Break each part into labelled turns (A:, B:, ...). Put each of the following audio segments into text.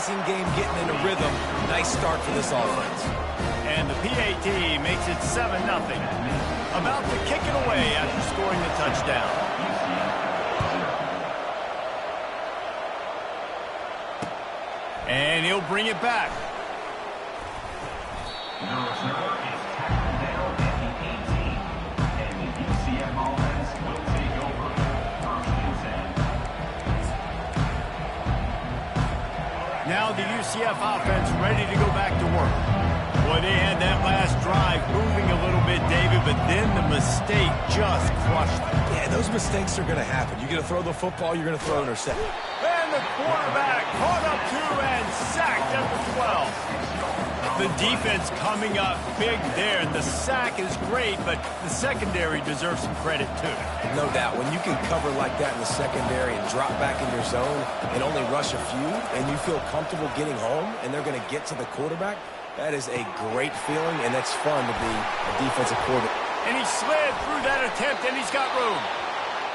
A: passing game getting in a rhythm. Nice start for this offense.
B: And the PAT makes it 7-0. About to kick it away after scoring the touchdown. And he'll bring it back.
C: Number 7 is tackled down at the 18. And the UCF offense will take over first and 10.
B: Now the UCF offense ready to go back to work. Boy, they had that last drive moving a little bit, David, but then the mistake just crushed them.
A: Yeah, those mistakes are going to happen. You're going to throw the football, you're going to throw an interception.
B: And the quarterback caught up to and sacked at the 12. The defense coming up big there. The sack is great, but the secondary deserves some credit, too.
A: No doubt. When you can cover like that in the secondary and drop back in your zone and only rush a few, and you feel comfortable getting home, and they're going to get to the quarterback, that is a great feeling, and that's fun to be a defensive coordinator.
B: And he slid through that attempt, and he's got room.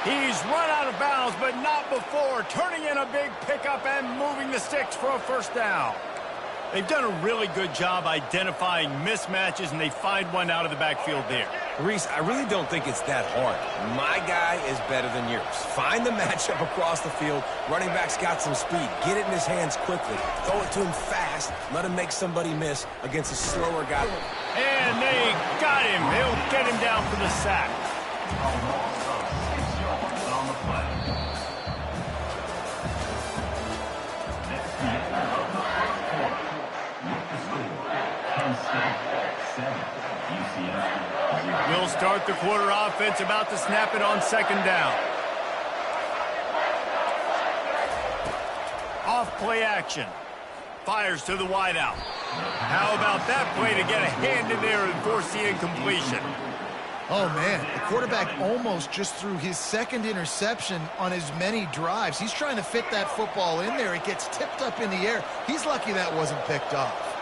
B: He's run out of bounds, but not before, turning in a big pickup and moving the sticks for a first down. They've done a really good job identifying mismatches, and they find one out of the backfield there.
A: Reese, I really don't think it's that hard. My guy is better than yours. Find the matchup across the field. Running back's got some speed. Get it in his hands quickly. Throw it to him fast. Let him make somebody miss against a slower guy.
B: And they got him. He'll get him down for the sack. We'll start the quarter offense, about to snap it on second down. Off play action. Fires to the wideout. How about that play to get a hand in there and force the incompletion?
D: Oh, man, the quarterback almost just threw his second interception on as many drives. He's trying to fit that football in there. It gets tipped up in the air. He's lucky that wasn't picked off.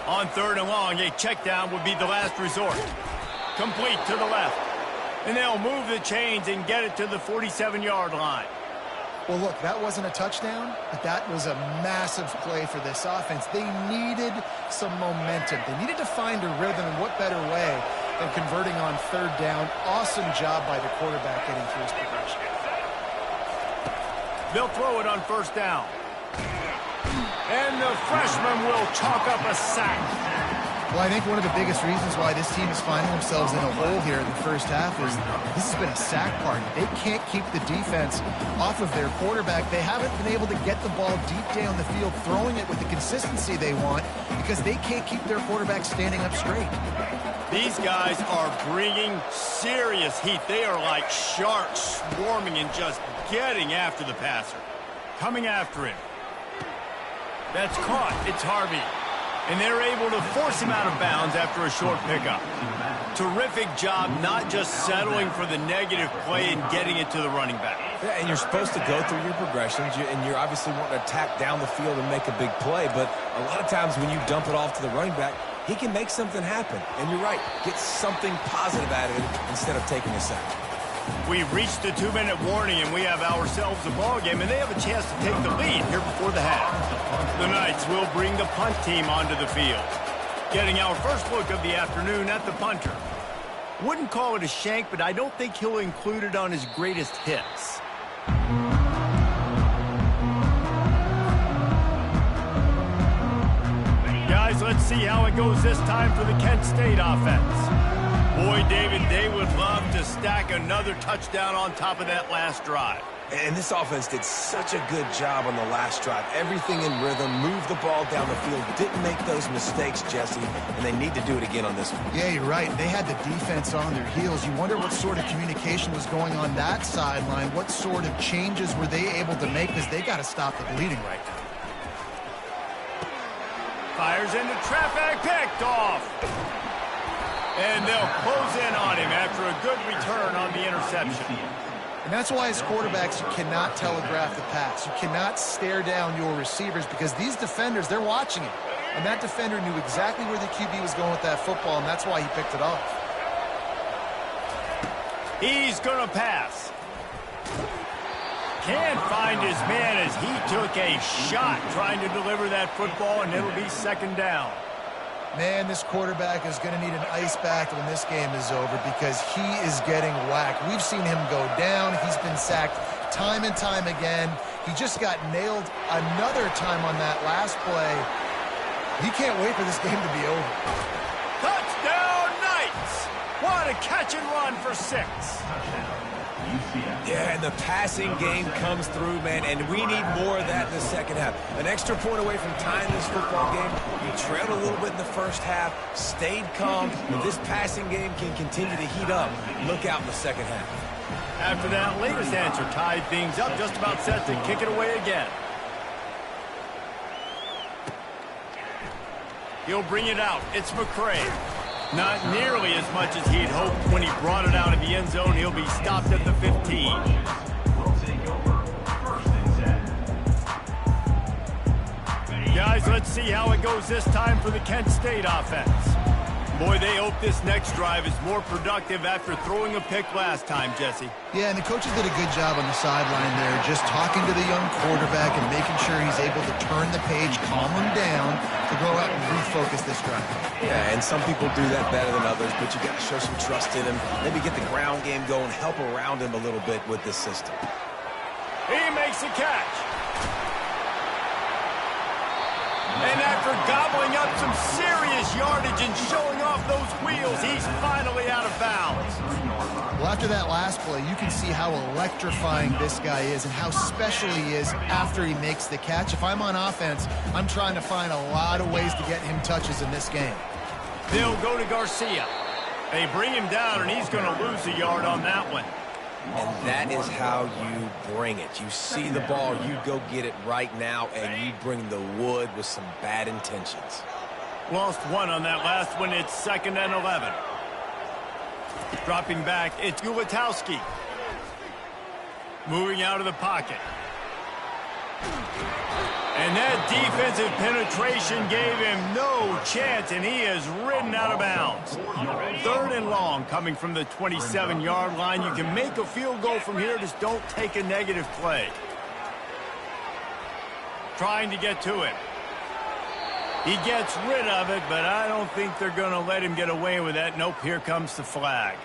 B: On third and long, a check down would be the last resort. Complete to the left. And they'll move the chains and get it to the 47-yard line.
D: Well, look, that wasn't a touchdown, but that was a massive play for this offense. They needed some momentum. They needed to find a rhythm, and what better way than converting on third down. Awesome job by the quarterback getting through his progression.
B: They'll throw it on first down. And the freshman will chalk up a sack.
D: Well, I think one of the biggest reasons why this team is finding themselves in a hole here in the first half is this has been a sack party. They can't keep the defense off of their quarterback. They haven't been able to get the ball deep down the field, throwing it with the consistency they want because they can't keep their quarterback standing up straight.
B: These guys are bringing serious heat. They are like sharks swarming and just getting after the passer. Coming after him. That's caught. It's Harvey. And they're able to force him out of bounds after a short pickup. Terrific job not just settling for the negative play and getting it to the running back.
A: Yeah, and you're supposed to go through your progressions, and you're obviously wanting to attack down the field and make a big play, but a lot of times when you dump it off to the running back, he can make something happen. And you're right, get something positive out of it instead of taking a sack.
B: We've reached the 2-minute warning, and we have ourselves a ball game, and they have a chance to take the lead here before the half. The Knights will bring the punt team onto the field. Getting our first look of the afternoon at the punter. Wouldn't call it a shank, but I don't think he'll include it on his greatest hits. Guys, let's see how it goes this time for the Kent State offense. Boy, David, they would love to stack another touchdown on top of that last drive.
A: And this offense did such a good job on the last drive. Everything in rhythm, moved the ball down the field, didn't make those mistakes, Jesse, and they need to do it again on this one.
D: Yeah, you're right. They had the defense on their heels. You wonder what sort of communication was going on that sideline. What sort of changes were they able to make, because they got to stop the bleeding right now.
B: Fires into traffic, picked off. And they'll close in on him after a good return on the interception.
D: And that's why as quarterbacks, you cannot telegraph the pass. You cannot stare down your receivers because these defenders, they're watching it. And that defender knew exactly where the QB was going with that football, and that's why he picked it off.
B: He's going to pass. Can't find his man as he took a shot trying to deliver that football, and it'll be second down.
D: Man, this quarterback is going to need an ice bath when this game is over because he is getting whacked. We've seen him go down. He's been sacked time and time again. He just got nailed another time on that last play. He can't wait for this game to be over.
B: Touchdown, Knights! What a catch and run for 6.
A: Yeah, and the passing game comes through, man, and we need more of that in the second half. An extra point away from tying this football game. You trailed a little bit in the first half, stayed calm. If this passing game can continue to heat up, look out in the second half.
B: After that latest answer tied things up, just about set to kick it away again. He'll bring it out. It's McCray. Not nearly as much as he'd hoped when he brought it out of the end zone. He'll be stopped at the 15.
C: Will take over first and 10.
B: Guys, let's see how it goes this time for the Kent State offense. Boy, they hope this next drive is more productive after throwing a pick last time, Jesse.
D: Yeah, and the coaches did a good job on the sideline there, just talking to the young quarterback and making sure he's able to turn the page, calm him down, to go out and refocus this drive.
A: Yeah, and some people do that better than others, but you got to show some trust in him. Maybe get the ground game going, help around him a little bit with this system.
B: He makes a catch. And after gobbling up some serious yardage and showing off those wheels, he's finally out of bounds.
D: Well, after that last play, you can see how electrifying this guy is and how special he is after he makes the catch. If I'm on offense, I'm trying to find a lot of ways to get him touches in this game.
B: They'll go to Garcia. They bring him down, and he's going to lose a yard on that one.
A: And that is how you bring it. You see the ball, you go get it right now, and you bring the wood with some bad intentions.
B: Lost one on that last one. It's 2nd and 11. Dropping back, it's Ulatowski. Moving out of the pocket. And that defensive penetration gave him no chance, and he is ridden out of bounds. 3rd and long coming from the 27-yard line. You can make a field goal from here, just don't take a negative play. Trying to get to it. He gets rid of it, but I don't think they're going to let him get away with that. Nope, here comes the flag.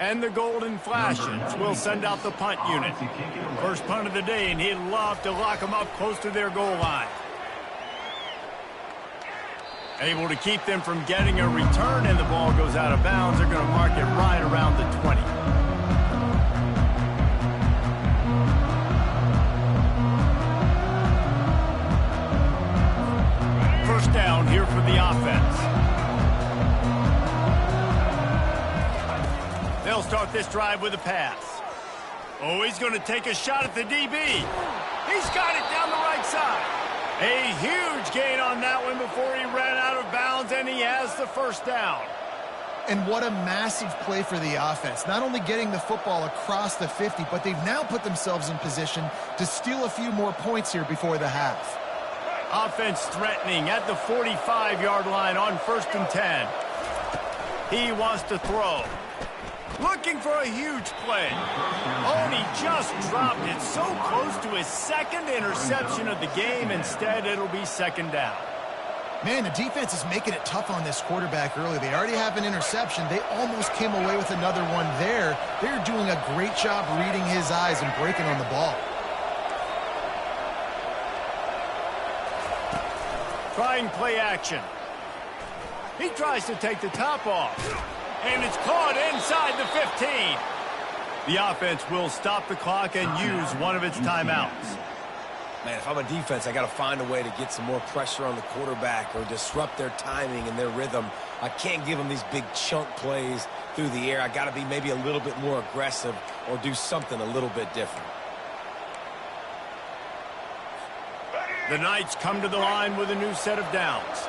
B: And the golden flashes will send out the punt unit. First punt of the day, and he'd love to lock them up close to their goal line. Able to keep them from getting a return, and the ball goes out of bounds. They're going to mark it right around the 20. First down here for the offense. They'll start this drive with a pass. Oh, he's going to take a shot at the DB. He's got it down the right side. A huge gain on that one before he ran out of bounds, and he has the first down.
D: And what a massive play for the offense. Not only getting the football across the 50, but they've now put themselves in position to steal a few more points here before the half.
B: Offense threatening at the 45-yard line on 1st and 10. He wants to throw. Looking for a huge play. Oh, and he just dropped it so close to his 2nd interception of the game. Instead, it'll be 2nd down.
D: Man, the defense is making it tough on this quarterback early. They already have an interception. They almost came away with another one there. They're doing a great job reading his eyes and breaking on the ball.
B: Trying play action. He tries to take the top off. And it's caught inside the 15. The offense will stop the clock and use one of its timeouts.
A: Man, if I'm a defense, I got to find a way to get some more pressure on the quarterback or disrupt their timing and their rhythm. I can't give them these big chunk plays through the air. I got to be maybe a little bit more aggressive or do something a little bit different.
B: The Knights come to the line with a new set of downs.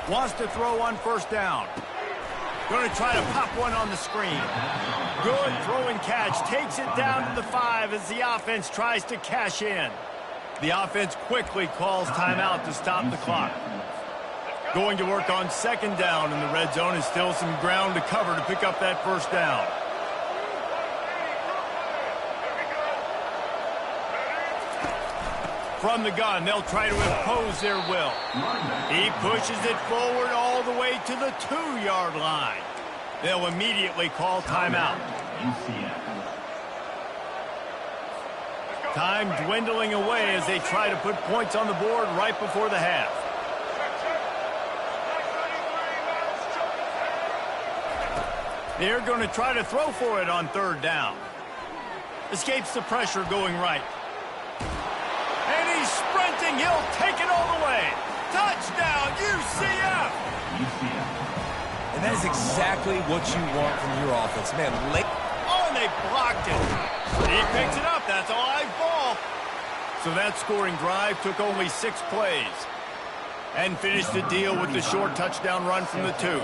B: Wants to throw on 1st down. Going to try to pop one on the screen. Good throw and catch. Takes it down to the 5 as the offense tries to cash in. The offense quickly calls timeout to stop the clock. Going to work on second down in the red zone, and still some ground to cover to pick up that first down. From the gun, they'll try to impose their will. He pushes it forward all the way to the 2-yard line. They'll immediately call timeout. Time dwindling away as they try to put points on the board right before the half. They're going to try to throw for it on third down. Escapes the pressure going right. And he's sprinting. He'll take it all the way. Touchdown, UCF!
A: And that is exactly what you want from your offense. Man,
B: Oh, and they blocked it. He picks it up. That's a live ball. So that scoring drive took only 6 plays. And finished the deal with the short touchdown run from the 2.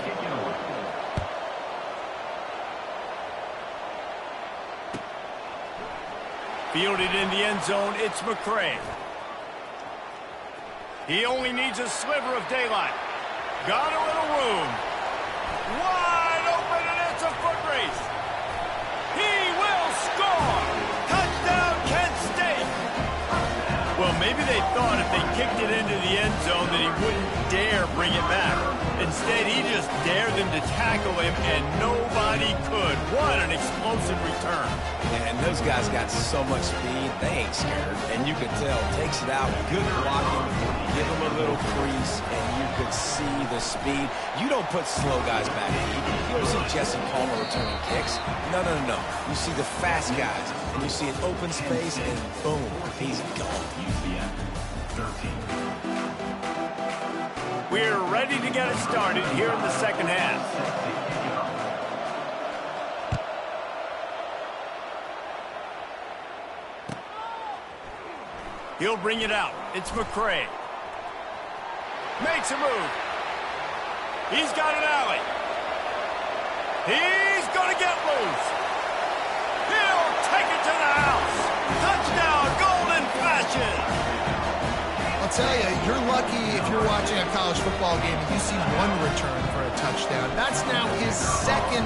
B: Fielded in the end zone, it's McCray. He only needs a sliver of daylight. Got a little room. Wide open, and it's a foot race. He will score. Touchdown, Kent State. Well, maybe they thought if they kicked it into the end zone that he wouldn't dare bring it back. Instead, he just dared them to tackle him, and nobody could. What an explosive return.
A: And those guys got so much speed, they ain't scared. And you could tell, takes it out, good blocking, give him a little crease, and you could see the speed. You don't put slow guys back deep. You don't see Jesse Palmer returning kicks. No. You see the fast guys, and you see an open space, and boom, he's gone.
B: We're ready to get it started here in the second half. He'll bring it out. It's McCray. Makes a move. He's got an alley. He's going to get loose. He'll take it to the house. Touchdown, Golden Flashes.
D: I'll tell you, you're lucky if you're watching a college football game and you see one return for a touchdown. That's now his second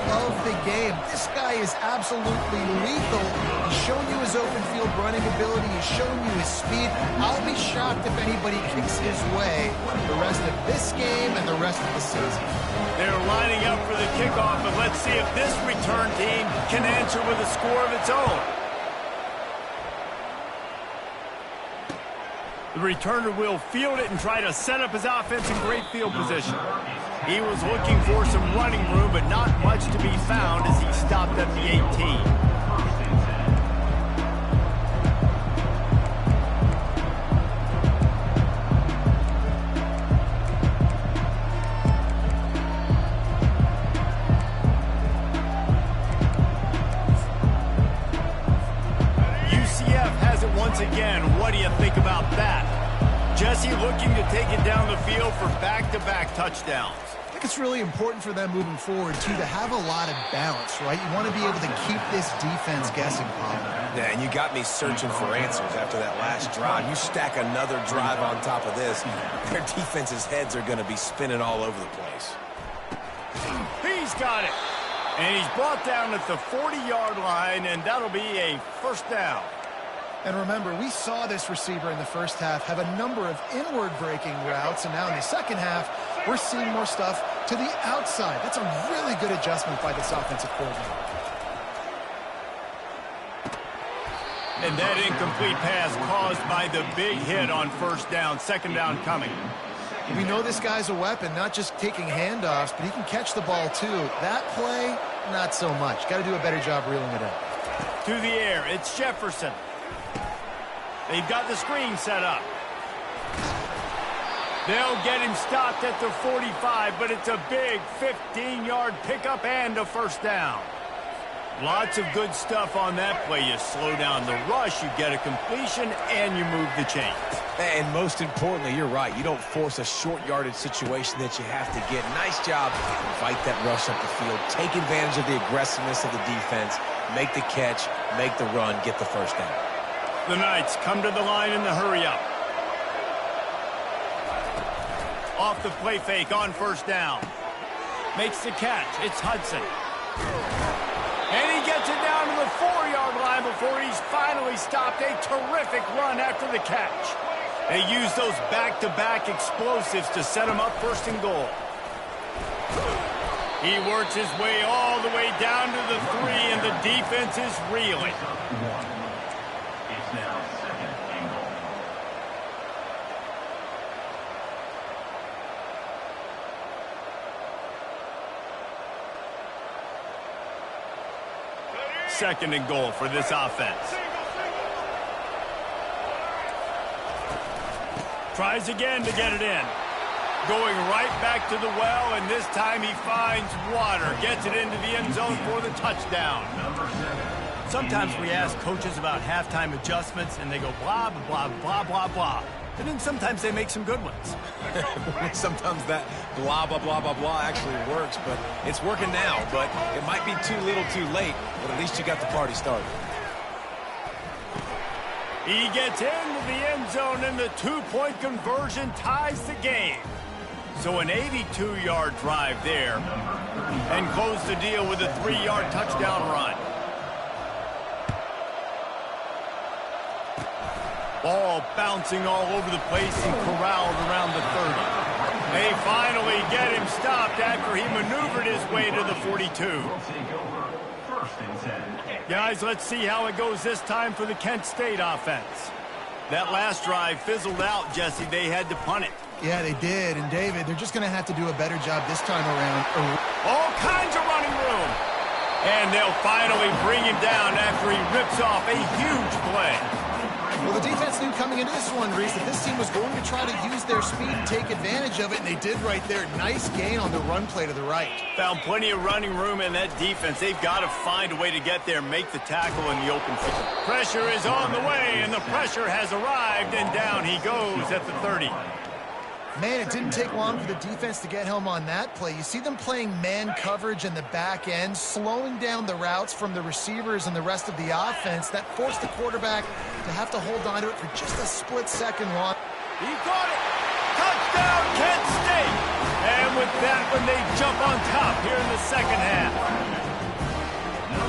D: of the game. This guy is absolutely lethal. He's shown you his open field running ability. He's shown you his speed. I'll be shocked if anybody kicks his way the rest of this game and the rest of the season.
B: They're lining up for the kickoff, but let's see if this return team can answer with a score of its own. The returner will field it and try to set up his offense in great field position. He was looking for some running room, but not much to be found as he stopped at the 18. UCF has it once again. What do you think about that? Jesse looking to take it down the field for back-to-back touchdowns.
D: I think it's really important for them moving forward, too, to have a lot of balance, right? You want to be able to keep this defense guessing, Paul.
A: Yeah, and you got me searching for answers after that last drive. You stack another drive on top of this, their defense's heads are going to be spinning all over the place.
B: He's got it. And he's brought down at the 40-yard line, and that'll be a first down.
D: And remember, we saw this receiver in the first half have a number of inward-breaking routes, and now in the second half, we're seeing more stuff to the outside. That's a really good adjustment by this offensive coordinator.
B: And that incomplete pass caused by the big hit on first down, second down coming.
D: We know this guy's a weapon, not just taking handoffs, but he can catch the ball, too. That play, not so much. Got to do a better job reeling it in.
B: To the air, it's Jefferson. They've got the screen set up. They'll get him stopped at the 45, but it's a big 15-yard pickup and a first down. Lots of good stuff on that play. You slow down the rush, you get a completion, and you move the chains.
A: And most importantly, you're right. You don't force a short yardage situation that you have to get. Nice job. Fight that rush up the field. Take advantage of the aggressiveness of the defense. Make the catch. Make the run. Get the first down.
B: The Knights come to the line in the hurry-up. Off the play fake on first down. Makes the catch. It's Hudson. And he gets it down to the 4-yard line before he's finally stopped. A terrific run after the catch. They use those back-to-back explosives to set him up first and goal. He works his way all the way down to the 3, and the defense is reeling.
C: It's now second and goal.
B: Second and goal for this offense. Tries again to get it in. Going right back to the well, and this time he finds water. Gets it into the end zone for the touchdown. Sometimes we ask coaches about halftime adjustments, and they go blah, blah, blah, blah, blah. And then sometimes they make some good ones.
A: Sometimes that blah, blah, blah, blah, blah actually works, but it's working now. But it might be too little too late, but at least you got the party started.
B: He gets into the end zone, and the two-point conversion ties the game. So an 82-yard drive there, and close the deal with a 3-yard touchdown run. Ball bouncing all over the place and corralled around the 30. They finally get him stopped after he maneuvered his way to the 42.
C: We'll take over first and 10.
B: Guys, let's see how it goes this time for the Kent State offense. That last drive fizzled out, Jesse. They had to punt it.
D: Yeah, they did. And, David, they're just going to have to do a better job this time around.
B: All kinds of running room. And they'll finally bring him down after he rips off a huge play.
D: Well, the defense knew coming into this one, Reese, that this team was going to try to use their speed and take advantage of it, and they did right there. Nice gain on the run play to the right.
B: Found plenty of running room in that defense. They've got to find a way to get there, make the tackle in the open field. Pressure is on the way, and the pressure has arrived, and down he goes at the 30.
D: Man, it didn't take long for the defense to get home on that play. You see them playing man coverage in the back end, slowing down the routes from the receivers and the rest of the offense. That forced the quarterback to have to hold on to it for just a split second long.
B: He caught it! Touchdown, Kent State! And with that one, they jump on top here in the second half.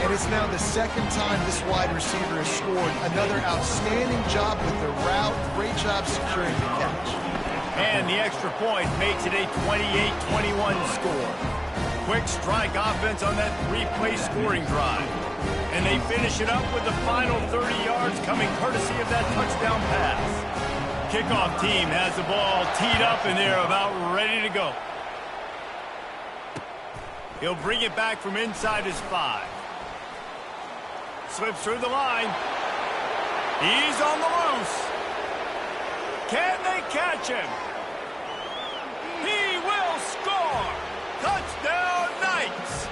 D: And it's now the second time this wide receiver has scored. Another outstanding job with the route. Great job securing the catch.
B: And the extra point makes it a 28-21 score. Quick strike offense on that 3-play scoring drive. And they finish it up with the final 30 yards coming courtesy of that touchdown pass. Kickoff team has the ball teed up and they're about ready to go. He'll bring it back from inside his 5. Slips through the line. He's on the loose. Can they catch him? He will score! Touchdown, Knights!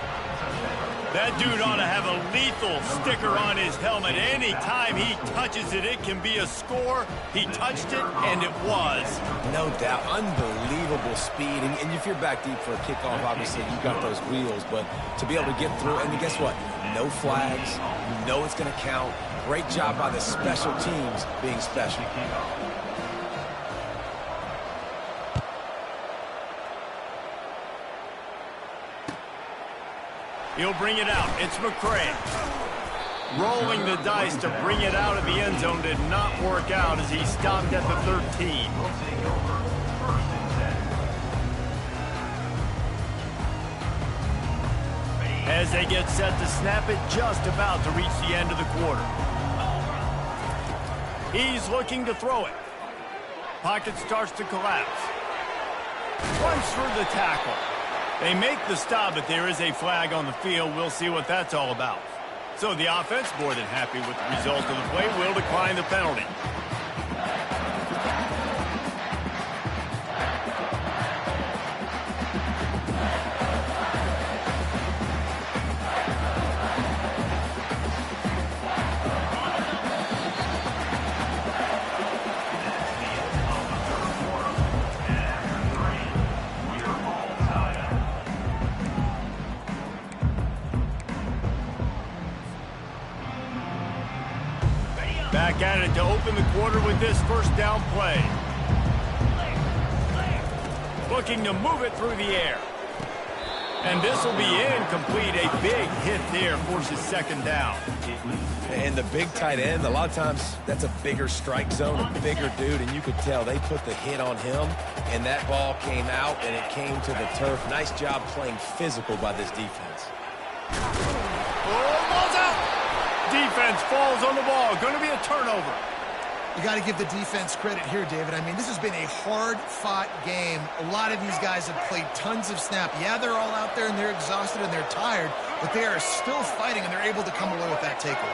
B: That dude ought to have a lethal sticker on his helmet. Anytime he touches it, it can be a score. He touched it, and it was.
A: No doubt. Unbelievable speed. And if you're back deep for a kickoff, obviously you got those wheels. But to be able to get through, and guess what? No flags. You know it's going to count. Great job by the special teams being special.
B: He'll bring it out. It's McCray. Rolling the dice to bring it out of the end zone did not work out as he stopped at the 13.
C: We'll take over first and 10.
B: As they get set to snap it, just about to reach the end of the quarter. He's looking to throw it. Pocket starts to collapse. Runs through the tackle. They make the stop, but there is a flag on the field. We'll see what that's all about. So the offense, more than happy with the result of the play, will decline the penalty. back at it to open the quarter with this first down play. Looking to move it through the air. And this will be incomplete. A big hit there forces second down.
A: And the big tight end, a lot of times that's a bigger strike zone, a bigger dude, and you could tell they put the hit on him, and that ball came out, and it came to the turf. Nice job playing physical by this defense.
B: Oh, ball's out. Defense falls on the ball. Going to be a turnover.
D: You got to give the defense credit here, David. I mean, this has been a hard-fought game. A lot of these guys have played tons of snap. Yeah, they're all out there, and they're exhausted, and they're tired, but they are still fighting, and they're able to come away with that takeaway.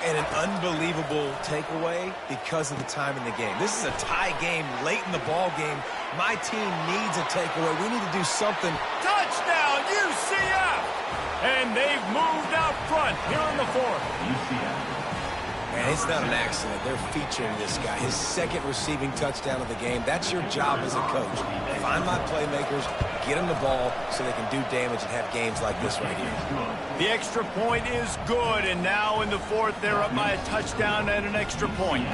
A: And an unbelievable takeaway because of the time in the game. This is a tie game late in the ball game. My team needs a takeaway. We need to do something.
B: Touchdown, UCF! And they've moved out front here in the fourth.
C: UCF.
A: And it's not an accident. They're featuring this guy. His second receiving touchdown of the game. That's your job as a coach. Find my playmakers, get them the ball so they can do damage and have games like this right here.
B: The extra point is good, and now in the fourth, they're up by a touchdown and an extra point.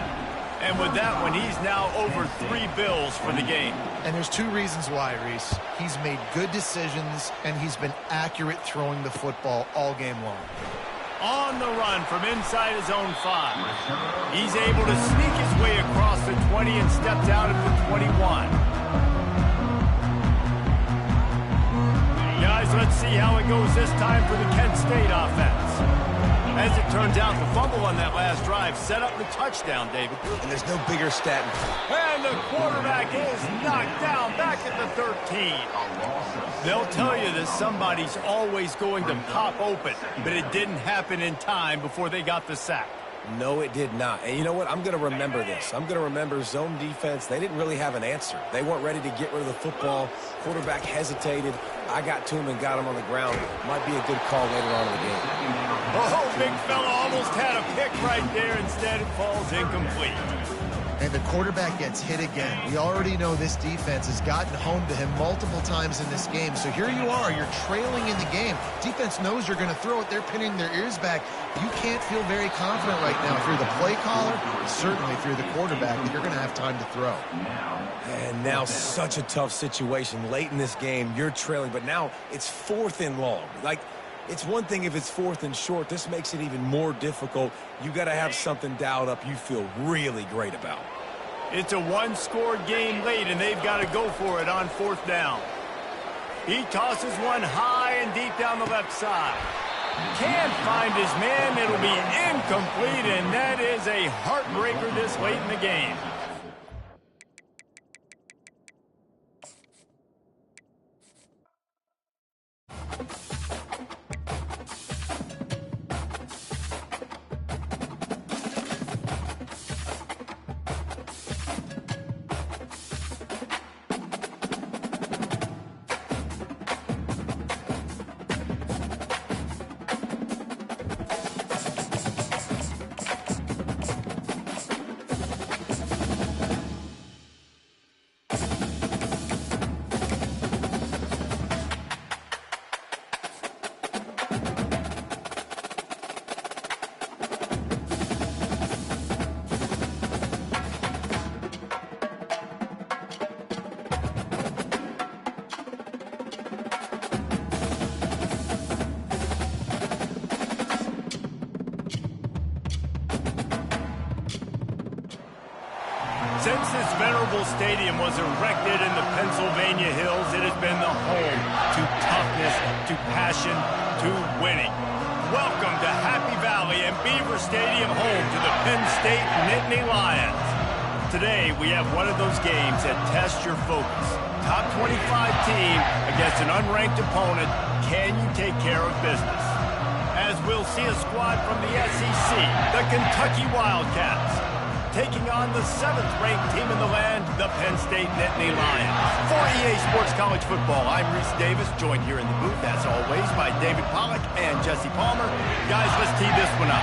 B: And with that one, he's now over 3 bills for the game.
D: And there's 2 reasons why, Reese. He's made good decisions, and he's been accurate throwing the football all game long.
B: On the run from inside his own 5. He's able to sneak his way across the 20 and steps out at the 21. Guys, let's see how it goes this time for the Kent State offense. As it turns out, the fumble on that last drive set up the touchdown, David.
A: And there's no bigger stat.
B: And the quarterback is knocked down back at the 13. They'll tell you that somebody's always going to pop open, but it didn't happen in time before they got the sack.
A: No, it did not. And you know what? I'm going to remember this. I'm going to remember zone defense. They didn't really have an answer. They weren't ready to get rid of the football. Quarterback hesitated. I got to him and got him on the ground. Might be a good call later on in the game.
B: Oh, big fella almost had a pick right there. Instead, it falls incomplete.
D: And the quarterback gets hit again. We already know this defense has gotten home to him multiple times in this game. So here you are. You're trailing in the game. Defense knows you're going to throw it. They're pinning their ears back. You can't feel very confident right now if you're the play caller, certainly if you're the quarterback, that you're going to have time to throw.
A: And now such a tough situation. Late in this game, you're trailing, but now it's 4th and long. Like, it's one thing if it's 4th and short. This makes it even more difficult. You got to have something dialed up you feel really great about.
B: It's a one-score game late, and they've got to go for it on 4th down. He tosses one high and deep down the left side. Can't find his man. It'll be incomplete, and that is a heartbreaker this late in the game. Since this venerable stadium was erected in the Pennsylvania Hills, it has been the home to toughness, to passion, to winning. Welcome to Happy Valley and Beaver Stadium, home to the Penn State Nittany Lions. Today, we have one of those games that tests your focus. Top 25 team against an unranked opponent. Can you take care of business? As we'll see a squad from the SEC, the Kentucky Wildcats, taking on the 7th-ranked team in the land, the Penn State Nittany Lions. For EA Sports College Football, I'm Reese Davis, joined here in the booth, as always, by David Pollack and Jesse Palmer. Guys, let's tee this one up.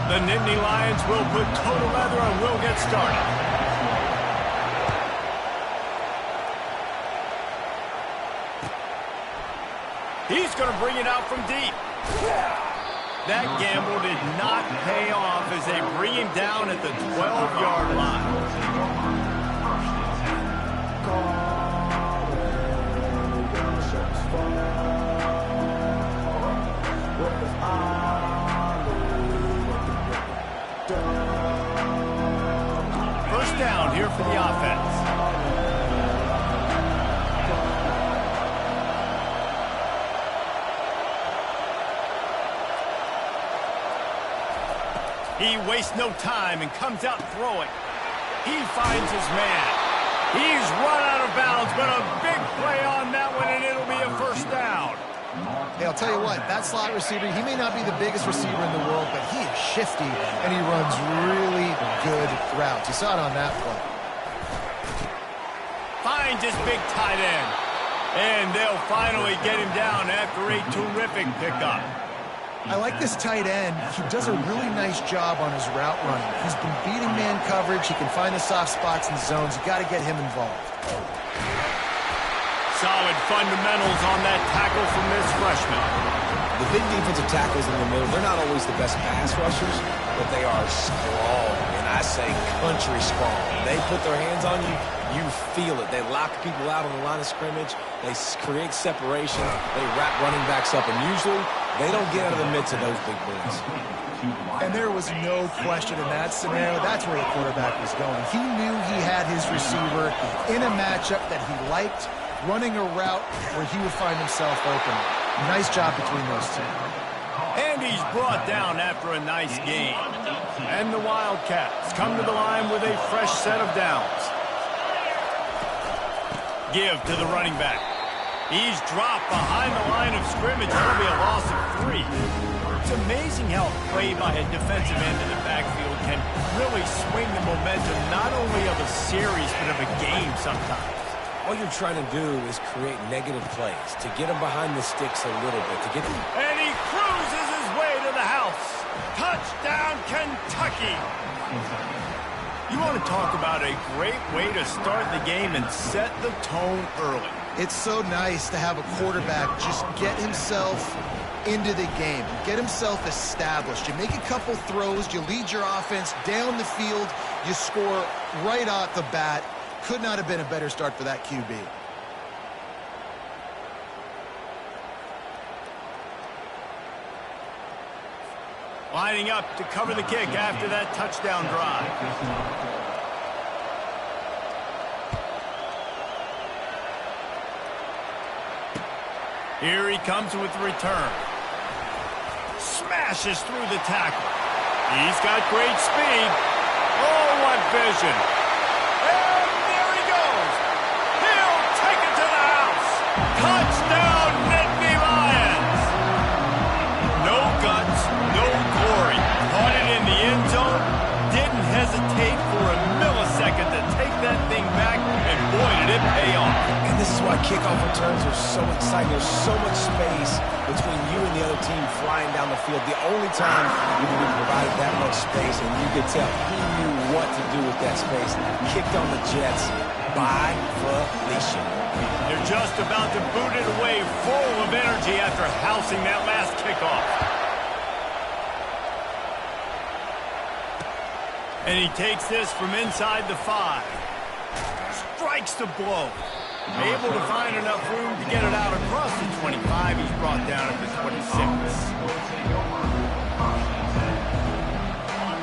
B: The Nittany Lions will put total leather and we'll get started. He's going to bring it out from deep. That gamble did not pay off as they bring him down at the 12-yard line. First down here for the offense. He wastes no time and comes out throwing. He finds his man. He's run out of bounds, but a big play on that one, and it'll be a first down.
D: Hey, I'll tell you what, that slot receiver, he may not be the biggest receiver in the world, but he is shifty, and he runs really good routes. You saw it on that play.
B: Finds his big tight end. And they'll finally get him down after a terrific pickup.
D: I like this tight end. He does a really nice job on his route running. He's been beating man coverage. He can find the soft spots and zones. You got to get him involved.
B: Solid fundamentals on that tackle from this freshman.
A: The big defensive tackles in the middle, they're not always the best pass rushers, but they are strong, and I say country strong. They put their hands on you, you feel it. They lock people out on the line of scrimmage. They create separation. They wrap running backs up, and usually they don't get out of the midst of those big boys.
D: And there was no question in that scenario. That's where the quarterback was going. He knew he had his receiver in a matchup that he liked, running a route where he would find himself open. Nice job between those two.
B: And he's brought down after a nice game. And the Wildcats come to the line with a fresh set of downs. Give to the running back. He's dropped behind the line of scrimmage. That'll be a loss of 3. It's amazing how a play by a defensive end in the backfield can really swing the momentum not only of a series but of a game sometimes.
A: All you're trying to do is create negative plays, to get them behind the sticks a little bit, to get them...
B: And he cruises his way to the house. Touchdown, Kentucky. You want to talk about a great way to start the game and set the tone early.
D: It's so nice to have a quarterback just get himself into the game, get himself established. You make a couple throws, you lead your offense down the field, you score right off the bat. Could not have been a better start for that QB.
B: Lining up to cover the kick after that touchdown drive. Here he comes with the return. Smashes through the tackle. He's got great speed. Oh, what vision. And there he goes. He'll take it to the house. Touchdown, Nittany Lions. No guts, no glory. Caught it in the end zone. Didn't hesitate for a millisecond to take that thing back, and boy, did it pay off.
A: And this is why kickoff returns are so exciting. There's so much space between you and the other team flying down the field. The only time you can be provided that much space, and you could tell he knew what to do with that space. Kicked on the Jets by Felicia.
B: They're just about to boot it away, full of energy after housing that last kickoff. And he takes this from inside the 5. Strikes the blow. Able to find enough room to get it out across the 25. He's brought down at the 26.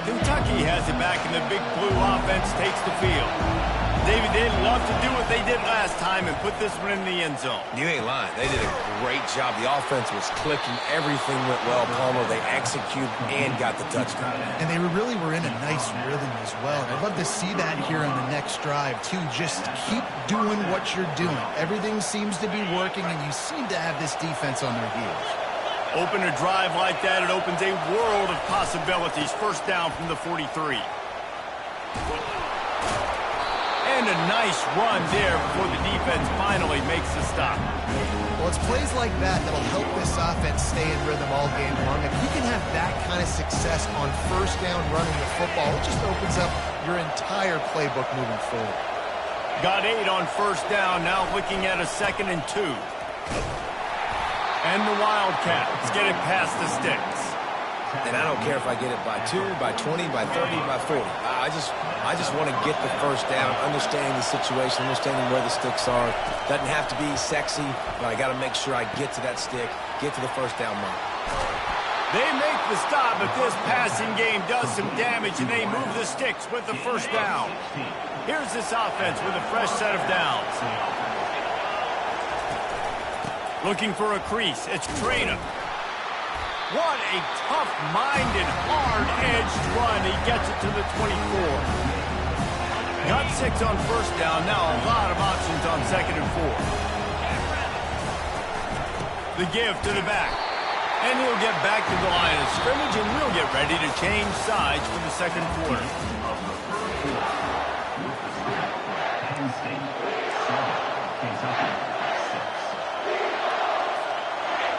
B: Kentucky has it back, and the big blue offense takes the field. David, they'd love to do what they did last time and put this one in the end zone.
A: You ain't lying. They did a great job. The offense was clicking. Everything went well, Palmer. They executed and got the touchdown.
D: And they really were in a nice rhythm as well. I'd love to see that here on the next drive, too. Just keep doing what you're doing. Everything seems to be working, and you seem to have this defense on their heels.
B: Open a drive like that, it opens a world of possibilities. First down from the 43. And And a nice run there before the defense finally makes the stop.
D: Well, it's plays like that that'll help this offense stay in rhythm all game long. If you can have that kind of success on first down running the football, it just opens up your entire playbook moving forward.
B: Got 8 on first down, now looking at a 2nd and 2. And the Wildcats get it past the sticks.
A: And I don't care if I get it by 2, by 20, by 30, by 40. I just want to get the first down, understanding the situation, understanding where the sticks are. Doesn't have to be sexy, but I got to make sure I get to that stick, get to the first down mark.
B: They make the stop, but this passing game does some damage, and they move the sticks with the first down. Here's this offense with a fresh set of downs. Looking for a crease. It's Traina. What a tough-minded, hard-edged run. He gets it to the 24. Got 6 on first down. Now a lot of options on 2nd and 4. The give to the back. And he'll get back to the line of scrimmage, and we'll get ready to change sides for the 2nd quarter.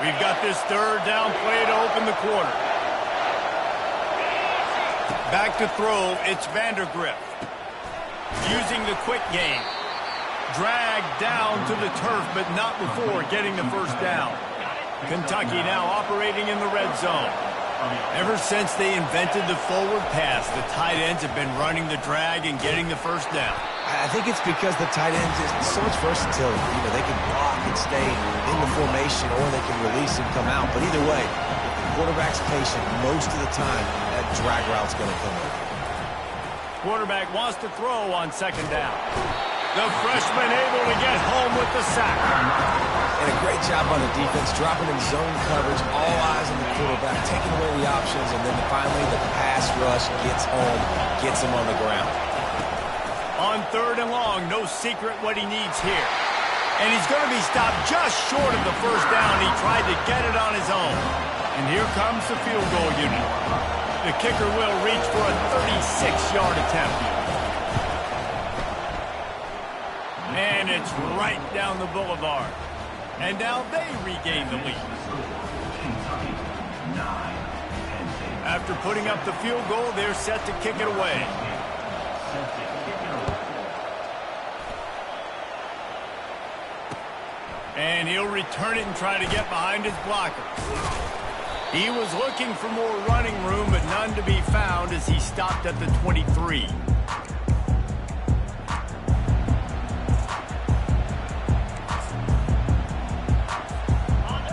B: We've got this 3rd down play to open the quarter. Back to throw, it's Vandergrift. Using the quick game. Dragged down to the turf, but not before getting the first down. Kentucky now operating in the red zone. Ever since they invented the forward pass, the tight ends have been running the drag and getting the first down.
A: I think it's because the tight ends is so much versatility. You know, they can block and stay in the formation, or they can release and come out. But either way, if the quarterback's patient, most of the time, that drag route's going to come in.
B: Quarterback wants to throw on 2nd down. The freshman able to get home with the sack.
A: And a great job on the defense, dropping in zone coverage, all eyes on the quarterback, taking away the options, and then finally the pass rush gets home, gets him on the ground.
B: On 3rd and long, no secret what he needs here. And he's going to be stopped just short of the first down. He tried to get it on his own. And here comes the field goal unit. The kicker will reach for a 36-yard attempt. And it's right down the boulevard. And now they regain the lead. After putting up the field goal, they're set to kick it away. And he'll return it and try to get behind his blocker. He was looking for more running room, but none to be found as he stopped at the 23.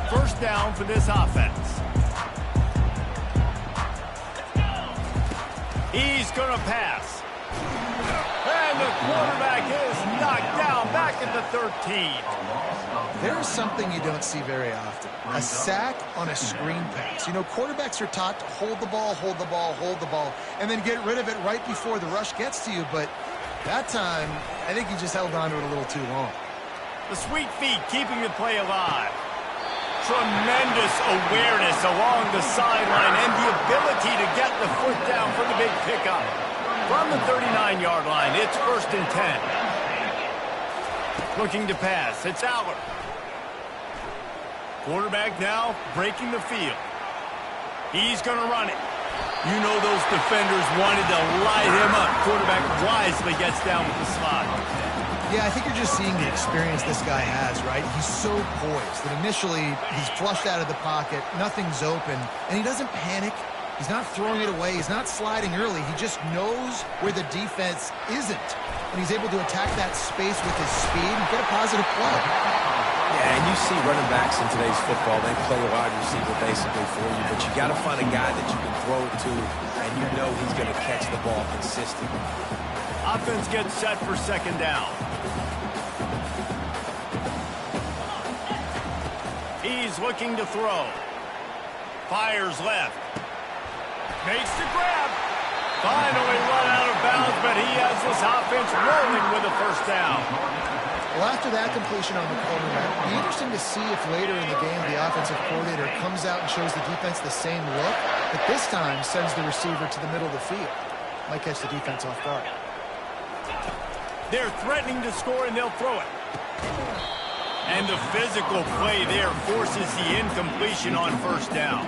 B: First down for this offense. He's going to pass. And the quarterback is knocked down back at the 13.
D: There's something you don't see very often. A sack on a screen pass. You know, quarterbacks are taught to hold the ball, hold the ball, hold the ball, and then get rid of it right before the rush gets to you. But that time, I think he just held on to it a little too long.
B: The sweet feet keeping the play alive. Tremendous awareness along the sideline and the ability to get the foot down for the big pickup. From the 39-yard line, it's 1st and 10. Looking to pass, it's Aller. Quarterback now breaking the field. He's going to run it. You know those defenders wanted to light him up. Quarterback wisely gets down with the slot.
D: Yeah, I think you're just seeing the experience this guy has, right? He's so poised that initially he's flushed out of the pocket, nothing's open, and he doesn't panic. He's not throwing it away. He's not sliding early. He just knows where the defense isn't, and he's able to attack that space with his speed and get a positive play.
A: Yeah, and you see running backs in today's football, they play wide receiver basically for you, but you got to find a guy that you can throw it to, and you know he's going to catch the ball consistently.
B: Offense gets set for 2nd down. He's looking to throw. Fires left. Makes the grab. Finally run out of bounds, but he has this offense rolling with a first down.
D: Well, after that completion on the cornerback, it'll be interesting to see if later in the game the offensive coordinator comes out and shows the defense the same look, but this time sends the receiver to the middle of the field. Might catch the defense off guard.
B: They're threatening to score, and they'll throw it. And the physical play there forces the incompletion on first down.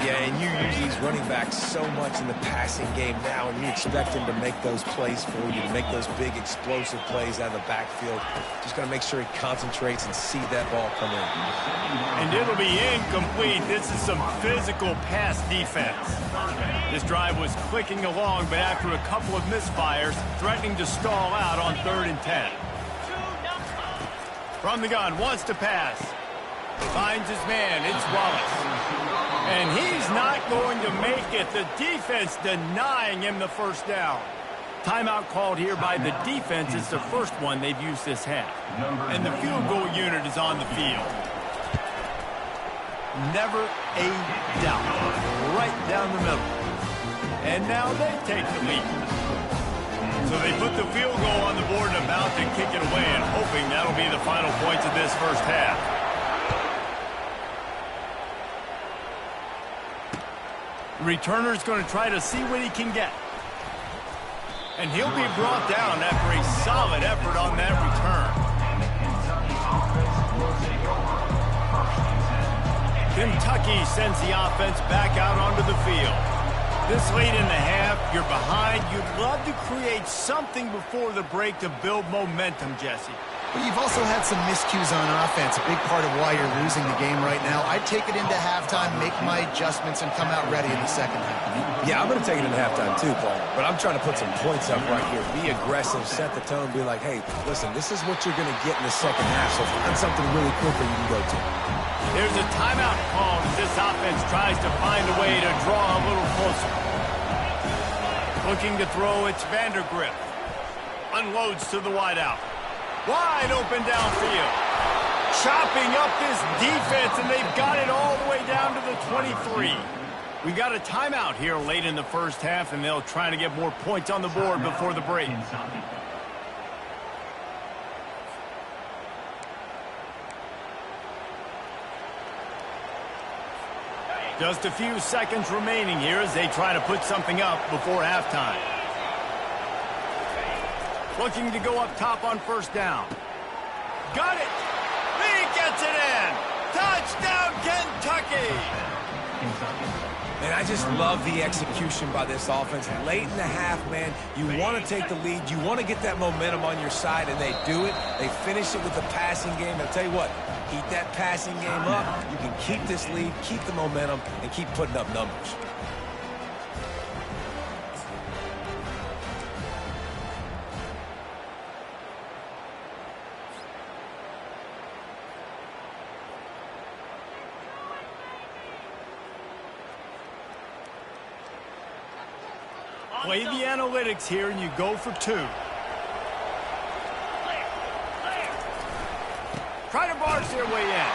A: Yeah, and you use these running backs so much in the passing game now, and you expect them to make those plays for you, to make those big explosive plays out of the backfield. Just got to make sure he concentrates and see that ball come in.
B: And it'll be incomplete. This is some physical pass defense. This drive was clicking along, but after a couple of misfires, threatening to stall out on 3rd and 10. From the gun, wants to pass. Finds his man. It's Wallace. And he's not going to make it. The defense denying him the first down. Timeout called here by the defense. It's the first one they've used this half. And the field goal unit is on the field. Never a doubt. Right down the middle. And now they take the lead. So they put the field goal on the board and about to kick it away, and hoping that'll be the final points of this first half. The returner's going to try to see what he can get. And he'll be brought down after a solid effort on that return. Kentucky sends the offense back out onto the field. This late in the half, you're behind. You'd love to create something before the break to build momentum, Jesse.
D: But you've also had some miscues on offense, a big part of why you're losing the game right now. I'd take it into halftime, make my adjustments, and come out ready in the second half.
A: Yeah, I'm going to take it into halftime too, Paul. But I'm trying to put some points up right here. Be aggressive, set the tone, be like, hey, listen, this is what you're going to get in the second half, so find something really quickly you can go to.
B: There's a timeout called as this offense tries to find a way to draw a little closer. Looking to throw, it's Vandergrift. Unloads to the wideout. Wide open downfield. Chopping up this defense, and they've got it all the way down to the 23. We got a timeout here late in the first half, and they'll try to get more points on the board before the break. Just a few seconds remaining here as they try to put something up before halftime. Looking to go up top on first down. Got it! He gets it in! Touchdown, Kentucky!
A: And I just love the execution by this offense. Late in the half, man, you want to take the lead. You want to get that momentum on your side, and they do it. They finish it with the passing game. I'll tell you what, keep that passing game up. You can keep this lead, keep the momentum, and keep putting up numbers.
B: Play the analytics here, and you go for 2. Try to barge their way in.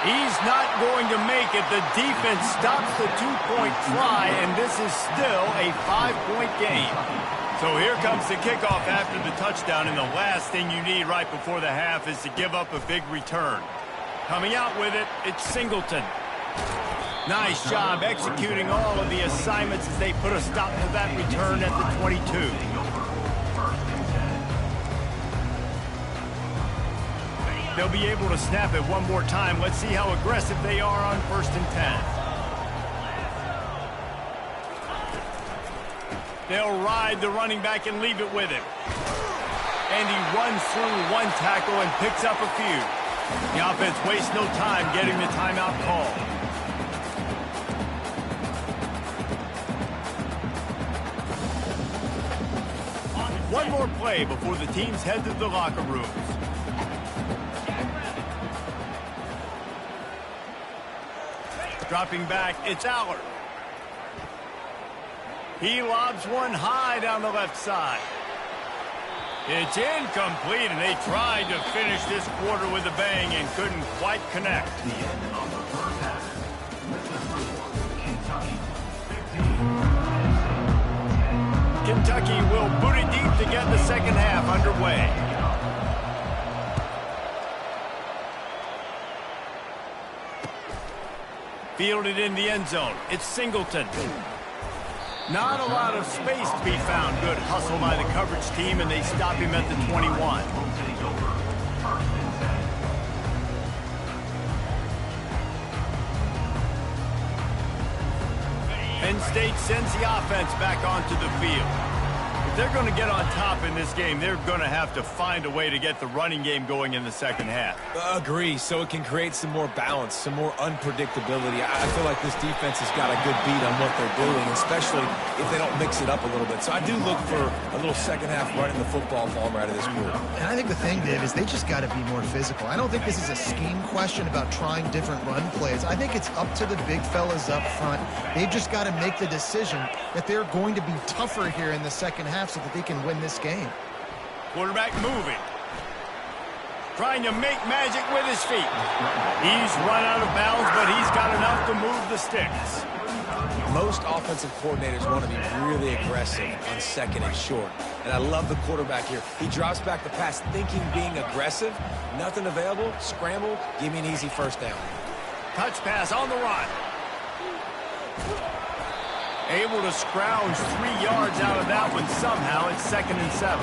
B: He's not going to make it. The defense stops the 2-point try, and this is still a 5-point game. So here comes the kickoff after the touchdown, and the last thing you need right before the half is to give up a big return. Coming out with it, it's Singleton. Nice job executing all of the assignments as they put a stop to that return at the 22. They'll be able to snap it one more time. Let's see how aggressive they are on 1st and 10. They'll ride the running back and leave it with him. And he runs through one tackle and picks up a few. The offense wastes no time getting the timeout call. One more play before the teams head to the locker rooms. Dropping back, it's Allard. He lobs one high down the left side. It's incomplete, and they tried to finish this quarter with a bang and couldn't quite connect.
C: The end of the first half.
B: Kentucky will boot it deep to get the second half underway. Fielded in the end zone. It's Singleton. Not a lot of space to be found. Good hustle by the coverage team, and they stop him at the 21.
C: Will take over. First and 10.
B: Penn State sends the offense back onto the field. If they're going to get on top in this game, they're going to have to find a way to get the running game going in the second half.
A: Agree, so it can create some more balance, some more unpredictability. I feel like this defense has got a good beat on what they're doing, especially if they don't mix it up a little bit. So I do look for a little second half running the football ball out of this group.
D: And I think the thing, Dave, is they just got to be more physical. I don't think this is a scheme question about trying different run plays. I think it's up to the big fellas up front. They've just got to make the decision that they're going to be tougher here in the second half so that they can win this game.
B: Quarterback moving. Trying to make magic with his feet. He's run out of bounds, but he's got enough to move the sticks.
A: Most offensive coordinators want to be really aggressive on second and short. And I love the quarterback here. He drops back the pass thinking being aggressive. Nothing available. Scramble. Give me an easy first down.
B: Touch pass on the run. Able to scrounge 3 yards out of that one somehow. It's 2nd and 7.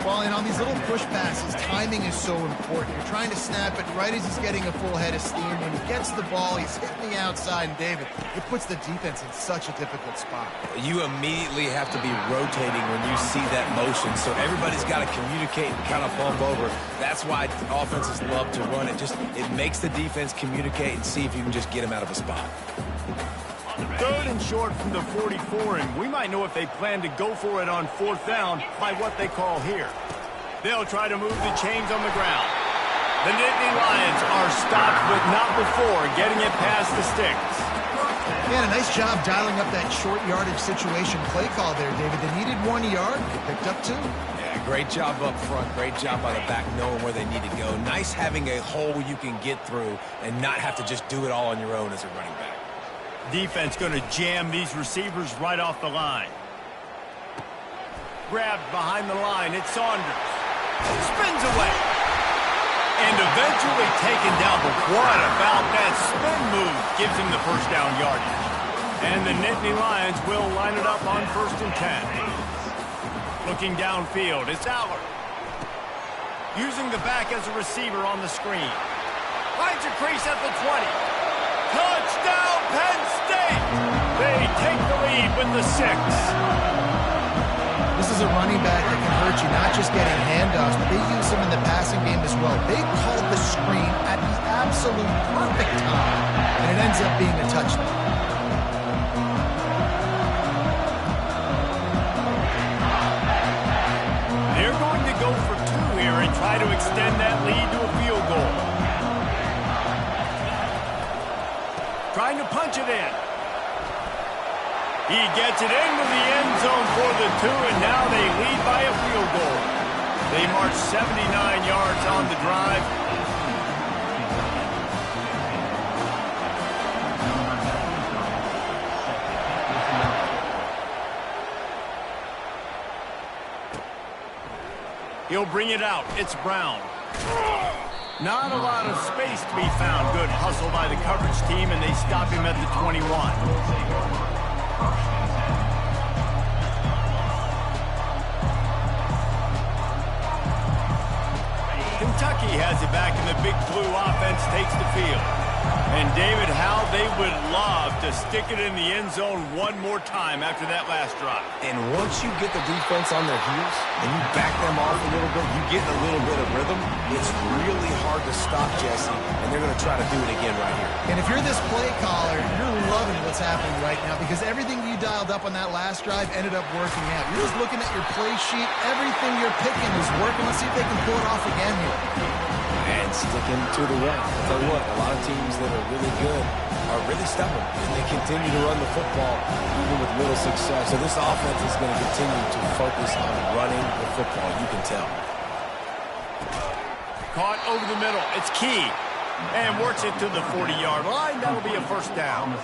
D: Well, and on these little push passes, timing is so important. You're trying to snap it right as he's getting a full head of steam. When he gets the ball, he's hitting the outside, and David, it puts the defense in such a difficult spot.
A: You immediately have to be rotating when you see that motion, so everybody's got to communicate and kind of bump over. That's why offenses love to run it. It makes the defense communicate and see if you can just get them out of a spot.
B: 3rd and short from the 44, and we might know if they plan to go for it on 4th down by what they call here. They'll try to move the chains on the ground. The Nittany Lions are stopped, but not before getting it past the sticks.
D: Yeah, a nice job dialing up that short yardage situation play call there, David. They needed 1 yard. They picked up 2.
A: Yeah, great job up front. Great job by the back knowing where they need to go. Nice having a hole you can get through and not have to just do it all on your own as a running back.
B: Defense going to jam these receivers right off the line. Grabbed behind the line. It's Saunders. Spins away. And eventually taken down. But what about that spin move? Gives him the first down yardage. And the Nittany Lions will line it up on 1st and 10. Looking downfield. It's Aller. Using the back as a receiver on the screen. Finds a crease at the 20. Touchdown, Penn State! They take the lead with the 6.
D: This is a running back that can hurt you, not just getting handoffs, but they use him in the passing game as well. They called the screen at the absolute perfect time, and it ends up being a touchdown.
B: They're going to go for 2 here and try to extend that lead to a field goal. Trying to punch it in. He gets it into the end zone for the 2, and now they lead by a field goal. They march 79 yards on the drive. He'll bring it out. It's Brown. Not a lot of space to be found. Good hustle by the coverage team, and they stop him at the 21. Kentucky has it back, and the Big Blue offense takes the field. And David, how they would love to stick it in the end zone one more time after that last drive.
A: And once you get the defense on their heels and you back them off a little bit, you get a little bit of rhythm, it's really hard to stop, Jesse, and they're going to try to do it again right here.
D: And if you're this play caller, you're loving what's happening right now because everything you dialed up on that last drive ended up working out. You're just looking at your play sheet. Everything you're picking is working. Let's see if they can pull it off again here.
A: And sticking to the run. I'll tell you what, a lot of teams that are really good are really stubborn, and they continue to run the football even with little success. So this offense is going to continue to focus on running the football. You can tell.
B: Caught over the middle. It's Key. And works it to the 40-yard line. That'll be a first down.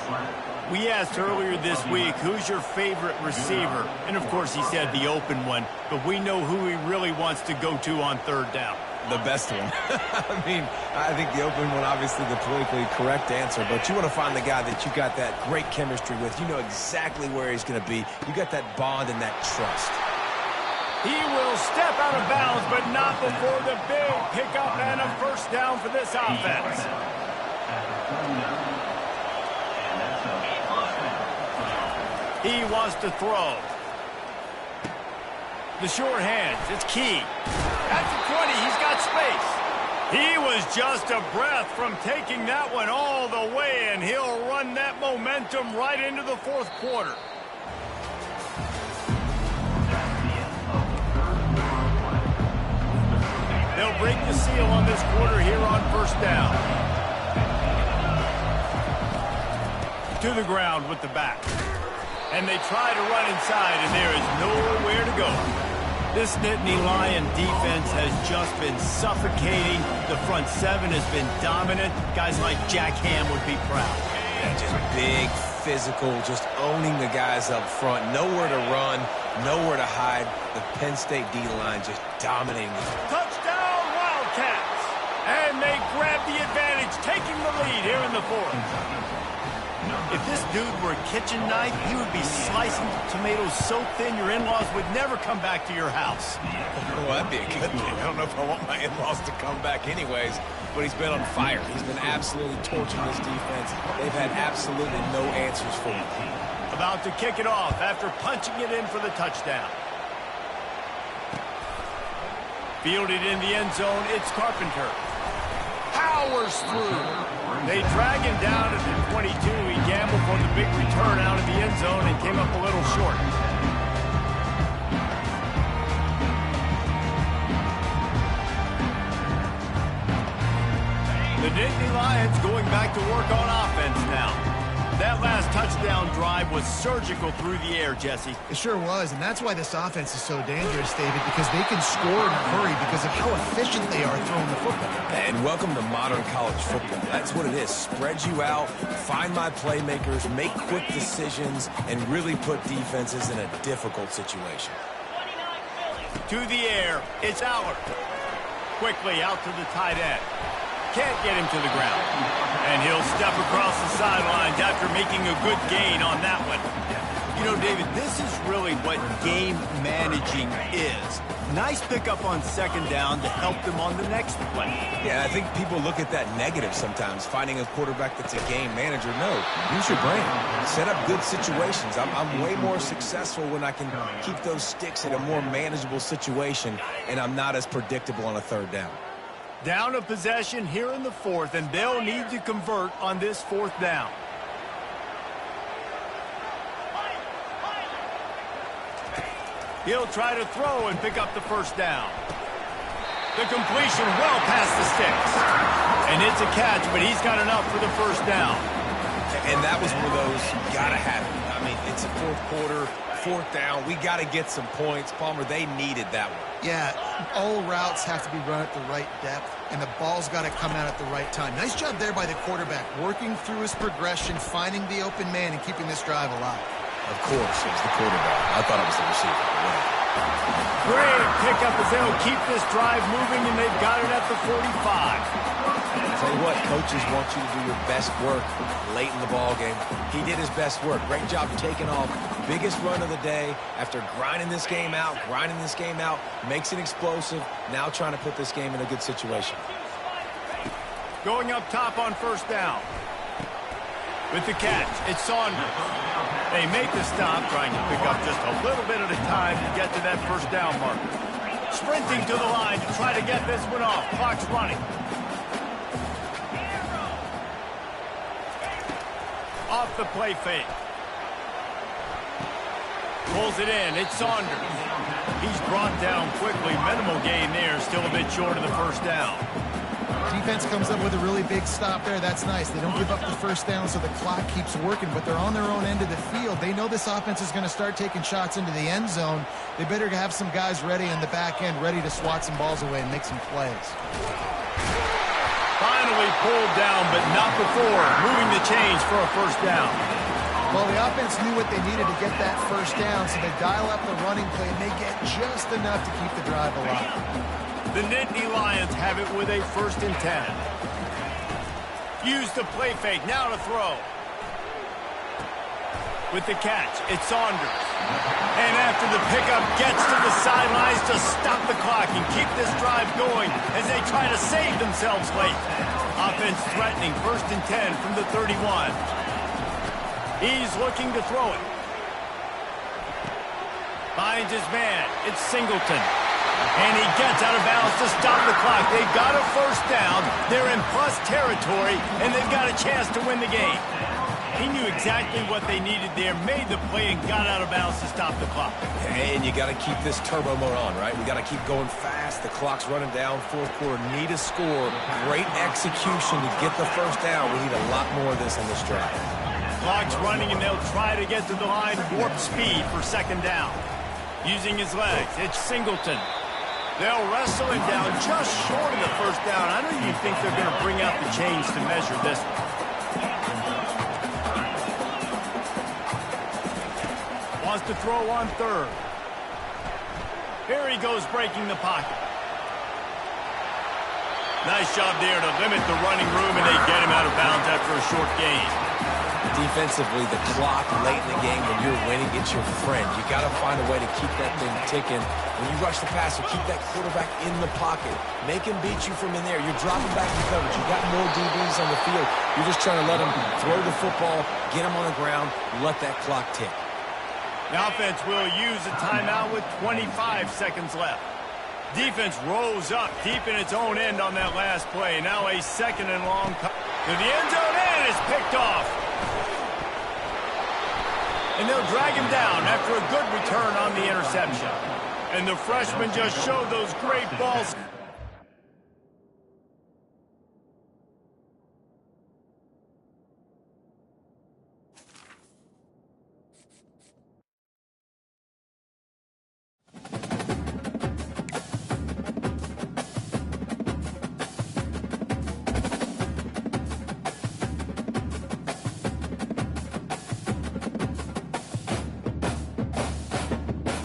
B: We asked earlier this week, who's your favorite receiver? And, of course, he said the open one. But we know who he really wants to go to on 3rd down.
A: The best one. I mean, I think the open one, obviously the politically correct answer, but you want to find the guy that you got that great chemistry with. You know exactly where he's going to be. You got that bond and that trust.
B: He will step out of bounds, but not before the big pickup and a first down for this offense. He wants to throw. The short hands, it's key. At the 20, he's got space. He was just a breath from taking that one all the way, and he'll run that momentum right into the fourth quarter. They'll break the seal on this quarter here on first down. To the ground with the back. And they try to run inside, and there is nowhere to go. This Nittany Lion defense has just been suffocating. The front seven has been dominant. Guys like Jack Ham would be proud.
A: Yeah, just big, physical, just owning the guys up front. Nowhere to run, nowhere to hide. The Penn State D-line just dominating.
B: Touchdown, Wildcats! And they grab the advantage, taking the lead here in the fourth. If this dude were a kitchen knife, he would be slicing tomatoes so thin your in-laws would never come back to your house.
A: Well, that'd be a good thing. I don't know if I want my in-laws to come back anyways, but he's been on fire. He's been absolutely torching this defense. They've had absolutely no answers for him.
B: About to kick it off after punching it in for the touchdown. Fielded in the end zone, it's Carpenter. Powers through. They drag him down at the 22. He gambled for the big return out of the end zone and came up a little short. The Nittany Lions going back to work on offense now. That last touchdown drive was surgical through the air, Jesse.
D: It sure was, and that's why this offense is so dangerous, David, because they can score in a hurry because of how efficient they are throwing the football.
A: And welcome to modern college football. That's what it is. Spread you out, find my playmakers, make quick decisions, and really put defenses in a difficult situation.
B: To the air, it's Allard. Quickly out to the tight end. Can't get him to the ground. And he'll step across the sidelines after making a good gain on that one. You know, David, this is really what game managing is. Nice pickup on second down to help them on the next play.
A: Yeah, I think people look at that negative sometimes, finding a quarterback that's a game manager. No, use your brain. Set up good situations. I'm way more successful when I can keep those sticks in a more manageable situation, and I'm not as predictable on a third down.
B: Down a possession here in the fourth, and they'll need to convert on this fourth down. He'll try to throw and pick up the first down. The completion well past the sticks. And it's a catch, but he's got enough for the first down.
A: And that was one of those, you got to have it. I mean, it's a fourth quarter, fourth down. We got to get some points. Palmer, they needed that one.
D: Yeah, all routes have to be run at the right depth, and the ball's got to come out at the right time. Nice job there by the quarterback, working through his progression, finding the open man, and keeping this drive alive.
A: Of course, it was the quarterback. I thought it was the receiver.
B: Great pickup as they'll keep this drive moving, and they've got it at the 45.
A: Tell you what, coaches want you to do your best work late in the ball game. He did his best work. Great job taking off. Biggest run of the day after grinding this game out, makes it explosive. Now trying to put this game in a good situation.
B: Going up top on first down. With the catch, it's Saunders. They make the stop, trying to pick up just a little bit at a time to get to that first down marker. Sprinting to the line to try to get this one off. Clock's running. Off the play fake. Pulls it in. It's Saunders. He's brought down quickly. Minimal gain there. Still a bit short of the first down.
D: Defense comes up with a really big stop there. That's nice. They don't give up the first down, so the clock keeps working, but they're on their own end of the field. They know this offense is going to start taking shots into the end zone. They better have some guys ready in the back end, ready to swat some balls away and make some plays.
B: Finally pulled down, but not before moving the chains for a first down.
D: Well, the offense knew what they needed to get that first down, so they dial up the running play, and they get just enough to keep the drive alive.
B: The Nittany Lions have it with a 1st and 10. Use the play fake, now to throw. With the catch, it's Saunders. And after the pickup, gets to the sidelines to stop the clock and keep this drive going as they try to save themselves late. Offense threatening, 1st and 10 from the 31. He's looking to throw it. Finds his man. It's Singleton. And he gets out of bounds to stop the clock. They've got a 1st down. They're in plus territory, and they've got a chance to win the game. He knew exactly what they needed there, made the play, and got out of bounds to stop the clock.
A: And you got to keep this turbo mode on, right? We got to keep going fast. The clock's running down. 4th quarter, need a score. Great execution to get the 1st down. We need a lot more of this on this drive.
B: Clock's running, and they'll try to get to the line, warp speed for 2nd down. Using his legs, it's Singleton. They'll wrestle him down just short of the 1st down. I don't even think they're going to bring out the chains to measure this one. Wants to throw on 3rd. Here he goes breaking the pocket. Nice job there to limit the running room, and they get him out of bounds after a short gain.
A: Defensively, the clock late in the game, when you're winning, it's your friend. You got to find a way to keep that thing ticking. When you rush the passer, keep that quarterback in the pocket. Make him beat you from in there. You're dropping back in coverage. You got more DBs on the field. You're just trying to let him throw the football, get him on the ground, let that clock tick.
B: The offense will use a timeout with 25 seconds left. Defense rolls up deep in its own end on that last play. Now a 2nd and long to the end zone, and is picked off. And they'll drag him down after a good return on the interception. And the freshman just showed those great balls.